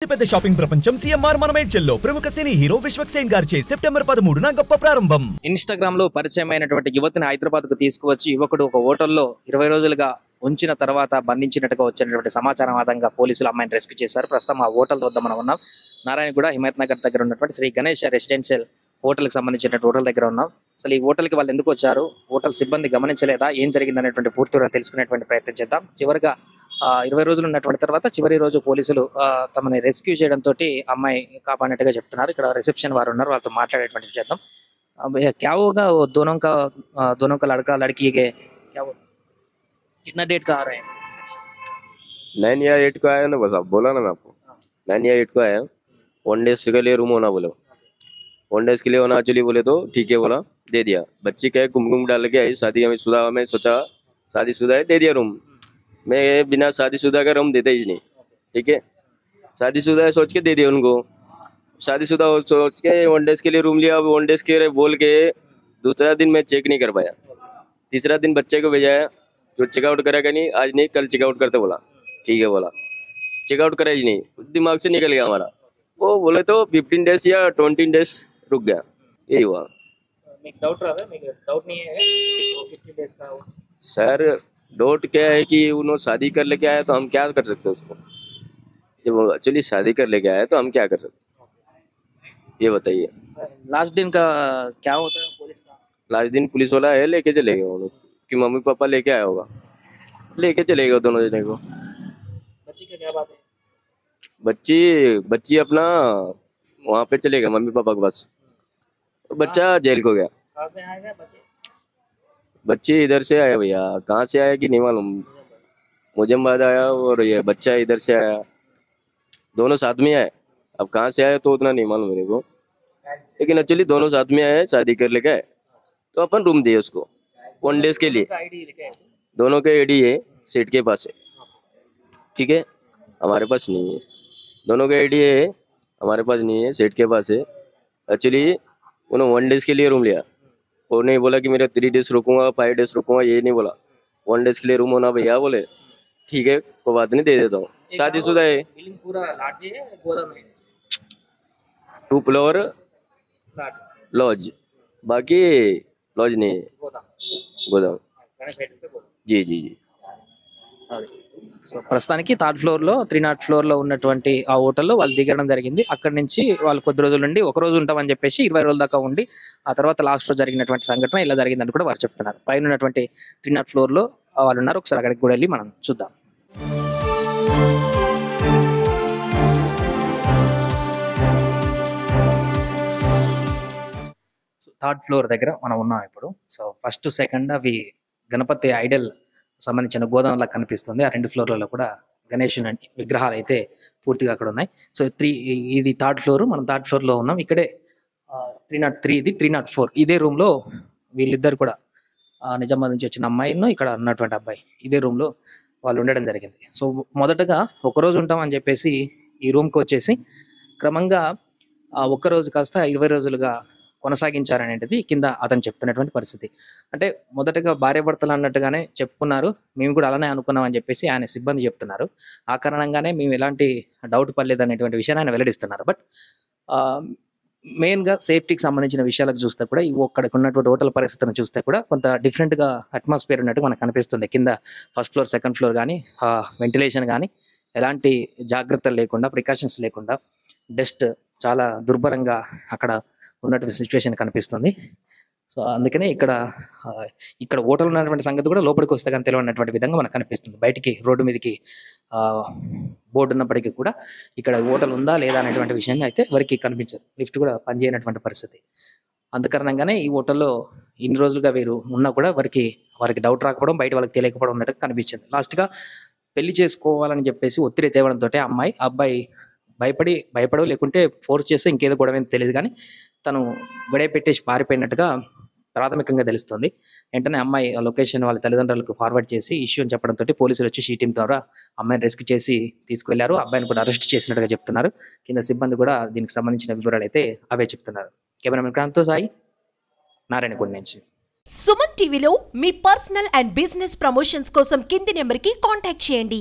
పెద్ద షాపింగ్ ప్రపంచం సిఎంఆర్ మనమేడ్చల్లో ప్రముఖ సినీ హీరో విశ్వక్ సేన్ గారిచే సెప్టెంబర్ 13న గొప్ప ప్రారంభం. ఇన్‌స్టాగ్రామ్ లో పరిచయమైనటువంటి యువతిని హైదరాబాద్ కు తీసుకువచ్చి యువకుడు ఒక హోటల్లో 20 రోజులుగా ఉంచిన తర్వాత బంధించినట్టుగా వచ్చినటువంటి సమాచారం ఆధారంగా పోలీసులు అమ్మాయిని రెస్క్యూ చేశారు. ప్రస్తుతం ఆ హోటల్ వద్ద మనం ఉన్నాం. నారాయణగూడ హిమాయత్ నగర్ దగ్గర ఉన్నటువంటి శ్రీ గణేష్ రెసిడెన్షియల్ హోటల్ కి సంబంధించిన హోటల్ దగ్గర ఉన్నాం. అసలు ఈ హోటల్ కి వాళ్ళు ఎందుకు వచ్చారు, హోటల్ సిబ్బంది గమనించలేదా, ఏం జరిగింది అనేటువంటి పూర్తిగా తెలుసుకునేటువంటి ప్రయత్నం చేద్దాం. చివరిగా 20 రోజులు ఉన్నటువంటి తర్వాత చివరి రోజు పోలీసులు తమని రెస్క్యూ చేయడంతో అమ్మాయి కాపాడినట్టుగా చెప్తున్నారు. ఇక్కడ రిసెప్షన్ వారు ఉన్నారు, వాళ్ళతో మాట్లాడేటువంటి చేద్దాం. भैया क्या होगा वो दोनों का लड़का लड़की के क्या वो कितना डेट का आ रहे हैं? 9 या 8 को आया ना, बस आप बोला ना मैं आपको 9 या 8 को आया. 1 डेज के लिए रूम होना बोले, 1 डेज के लिए होना एक्चुअली बोले तो ठीक है बोला, दे दिया. बच्ची क्या है कुमकुम डाल के आई, शादी में शुदा में सोचा शादीशुदा है, दे दिया रूम. मैं बिना शादीशुदा का रूम देता ही नहीं, ठीक है. शादीशुदा है सोच के दे दिया उनको. शादीशुदा सोच के 1 डेज के लिए रूम लिया. अब 1 डेज के बोल के दूसरा दिन मैं चेक नहीं कर पाया. तीसरा दिन बच्चे को भेजा, जो चेकआउट करेगा नहीं, आज नहीं कल चेकआउट करते बोला. ठीक है बोला, चेकआउट करा ही नहीं, दिमाग से निकल गया हमारा. वो बोले तो 15 डेज या 20 डेज रुक गया, यही हुआ. डाउट नहीं है 15 डेज का सर डाउट क्या है कि उन्होंने शादी कर लेके आया तो हम क्या कर सकते हैं उसको. जब एक्चुअली शादी कर लेके आया तो हम क्या कर सकते, ये बताइए. लास्ट दिन का क्या होता है पुलिस का? लास्ट दिन पुलिस वाला है, लेके चले गए वो लोग कि मम्मी पापा लेके आया होगा, लेके चले गए दोनों जने को. बच्ची का क्या बात है? बच्ची अपना वहाँ पे चले गए मम्मी पापा के पास. तो बच्चा जेल को गया. कहाँ से आए हैं बच्चे? बच्ची इधर से आया भैया, कहाँ से आया कि नहीं मालूम. मुजम्बाद आया और ये बच्चा इधर से आया, दोनों साथ में आए. अब कहाँ से आया तो उतना नहीं मालूम मेरे को, लेकिन एक्चुअली दोनों साथ में आए, शादी कर लेके आए. तो अपन रूम दिए उसको 1 डेज के लिए. दोनों के आईडी है, सेठ के पास है, ठीक है, हमारे पास नहीं है. दोनों के आईडी है, हमारे पास नहीं है, सेठ के पास है. एक्चुअली उन्होंने 1 डेज के लिए रूम लिया. और नहीं बोला कि मेरा 3 डेज रुकूंगा 5 डेज रुकूंगा, ये नहीं बोला. 1 डेज के लिए रूम होना भैया बोले, ठीक है कोई बात नहीं, दे देता हूँ. शादीशुदा है, बिल्डिंग पूरा लार्ज है, गोदाम है, 2 फ्लोर लॉज, बाकी लॉज नहीं है, गोदाम. जी जी जी. సో ప్రస్తుతానికి 3rd ఫ్లోర్ లో 300 ఫ్లోర్ లో ఉన్నటువంటి ఆ హోటల్లో వాళ్ళు దిగడం జరిగింది. అక్కడి నుంచి వాళ్ళు కొద్ది రోజులు ఉండి ఒక రోజు ఉంటామని చెప్పేసి 20 రోజుల దాకా ఉండి ఆ తర్వాత లాస్ట్ రోజు జరిగినటువంటి సంఘటన ఇలా జరిగిందని కూడా వారు చెప్తున్నారు. పైన ఉన్నటువంటి 300 ఫ్లోర్ లో వాళ్ళు ఉన్నారు. ఒకసారి అక్కడికి కూడా వెళ్ళి మనం చూద్దాం. 3rd ఫ్లోర్ దగ్గర మనం ఉన్నాం ఇప్పుడు. సో ఫస్ట్ సెకండ్ అవి గణపతి ఐడల్ సంబంధించిన గోదాంలా కనిపిస్తుంది. ఆ 2 ఫ్లోర్లలో కూడా గణేష్ విగ్రహాలు అయితే పూర్తిగా అక్కడ ఉన్నాయి. సో ఇది 3rd ఫ్లోర్, మనం 3rd ఫ్లోర్ లో ఉన్నాం. ఇక్కడే 303, ఇది 304. ఇదే రూమ్ లో వీళ్ళిద్దరు కూడా నిజామాబాద్ నుంచి వచ్చిన అమ్మాయిను ఇక్కడ ఉన్నటువంటి అబ్బాయి ఇదే రూమ్ లో వాళ్ళు ఉండడం జరిగింది. సో మొదటగా ఒక రోజు ఉంటామని చెప్పేసి ఈ రూమ్ కి వచ్చేసి క్రమంగా ఒక్క రోజు కాస్త 20 రోజులుగా కొనసాగించారనేది కింద అతను చెప్తున్నటువంటి పరిస్థితి. అంటే మొదటగా భార్యాభర్తలు అన్నట్టుగానే చెప్పుకున్నారు, మేము కూడా అలానే అనుకున్నాం అని చెప్పేసి ఆయన సిబ్బంది చెప్తున్నారు. ఆ కారణంగానే మేము ఎలాంటి డౌట్ పడలేదు అనేటువంటి విషయాన్ని ఆయన వెల్లడిస్తున్నారు. బట్ మెయిన్గా సేఫ్టీకి సంబంధించిన విషయాలకు చూస్తే కూడా అక్కడికి ఉన్నటువంటి హోటల్ పరిస్థితిని చూస్తే కూడా కొంత డిఫరెంట్గా అట్మాస్ఫియర్ ఉన్నట్టు మనకు కనిపిస్తుంది. కింద 1st ఫ్లోర్ 2nd ఫ్లోర్ కానీ వెంటిలేషన్ కానీ ఎలాంటి జాగ్రత్తలు లేకుండా, ప్రికాషన్స్ లేకుండా, డస్ట్ చాలా దుర్భరంగా అక్కడ ఉన్నటువంటి సిచ్యువేషన్ కనిపిస్తుంది. సో అందుకనే ఇక్కడ హోటల్ ఉన్నటువంటి సంగతి కూడా లోపలికి వస్తే కానీ తెలియనటువంటి విధంగా మనకు కనిపిస్తుంది. బయటికి రోడ్డు మీదకి బోర్డు ఉన్నప్పటికీ కూడా ఇక్కడ హోటల్ ఉందా లేదా అనేటువంటి విషయాన్ని అయితే ఎవరికి కనిపించదు. లిఫ్ట్ కూడా పనిచేయనటువంటి పరిస్థితి. అందుకారణంగానే ఈ హోటల్లో ఇన్ని రోజులుగా వీరు ఉన్నా కూడా వారికి డౌట్ రాకపోవడం, బయట వాళ్ళకి తెలియకపోవడం ఉన్నట్టు కనిపించింది. లాస్ట్గా పెళ్లి చేసుకోవాలని చెప్పేసి ఒత్తిడి తేవడంతో అబ్బాయి భయపడో లేకుంటే ఫోర్స్ చేస్తే ఇంకేదో గొడవ తెలియదు కానీ తను గొడవ పెట్టేసి పారిపోయినట్టుగా ప్రాథమికంగా తెలుస్తుంది. వెంటనే అమ్మాయి లొకేషన్ వాళ్ళ తల్లిదండ్రులకు ఫార్వర్డ్ చేసి ఇష్యూ అని చెప్పడంతో పోలీసులు వచ్చి టీం ద్వారా అమ్మాయిని రెస్క్యూ చేసి తీసుకువెళ్లారు. అబ్బాయిని కూడా అరెస్ట్ చేసినట్టుగా చెప్తున్నారు. కింద సిబ్బంది కూడా దీనికి సంబంధించిన వివరాలు అయితే అవే చెప్తున్నారు. కెమెరామెన్ క్రాంతితో సాయి, నారాయణగూడ నుంచి. సుమన్ టీవీలో మీ పర్సనల్ అండ్ బిజినెస్ ప్రమోషన్స్ కోసం కింది నెంబర్కి కాంటాక్ట్ చేయండి.